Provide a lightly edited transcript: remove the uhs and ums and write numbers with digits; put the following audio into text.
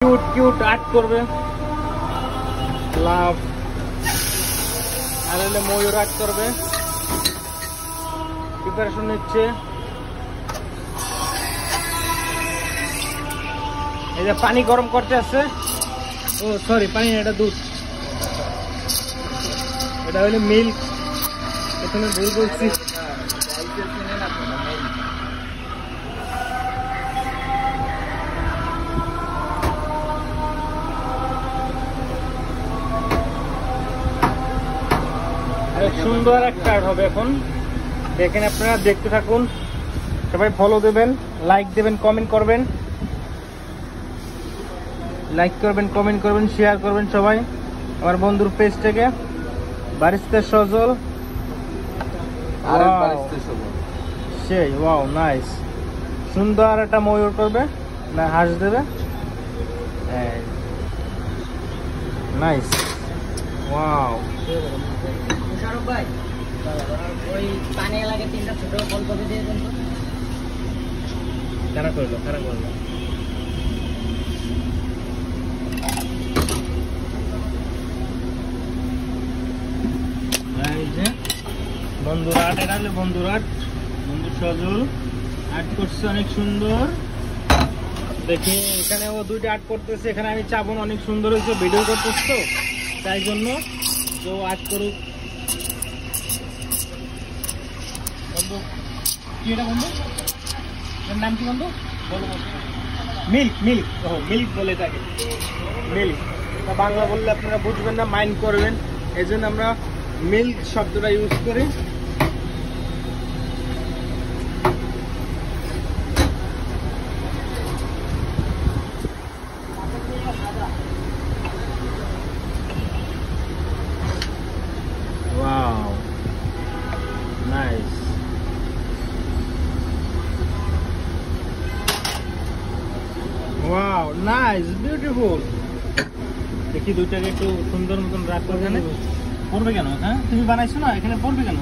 Cute cute art করবে, লাভ। আর হলে ময়ূর art করবে, প্রিপারেশন নিচ্ছে। এই যে পানি গরম করতে আছে, ও সরি পানি না, এটা দুধ, এটা হলো মিল্ক। এখানে ভুল বলছি। সুন্দর একটা আর্ট হবে এখন, দেখেন আপনারা, দেখতে থাকুন। সবাই ফলো দেবেন, লাইক দেবেন, কমেন্ট করবেন, লাইক করবেন, কমেন্ট করবেন, শেয়ার করবেন সবাই আমার বন্ধুর পেজ থেকে। বারিস্তা সজল, সেই ওয়াও নাইস। সুন্দর একটা ময়ূর করবে না, হাঁস দেবে, নাইস ওয়াও। ভাই ওই পানি লাগে 3টা ছোট বল করে দিয়ে দেন তো। কারা করলো, কারা করলো? এই যে বন্ধুর আর্ট, এটা হলো বন্ধুর আর্ট, বন্ধু সজল আর্ট করছে অনেক সুন্দর। দেখি এখানে ও দুইটা আর্ট করতেছে, এখানে আমি চাবো না, অনেক সুন্দর হয়েছে, ভিডিও করতেছ তো তাই জন্য তো আর্ট করুক। বন্ধু কি এটা বন্ধু, এর নাম কি বন্ধু? মিল্ক, মিল্ক, ও মিল্ক বলে থাকে, মিল্ক। বাংলা বললে আপনারা বুঝবেন না, মাইন্ড করবেন, এই জন্য আমরা মিল্ক শব্দটা ইউজ করি। Wow, nice. Wow, nice, beautiful. দেখি দুইটাকে একটু সুন্দর মতন রাখো। এখানে পড়বে কেন? হ্যাঁ তুমি বানাইছো না, এখানে পড়বে কেন?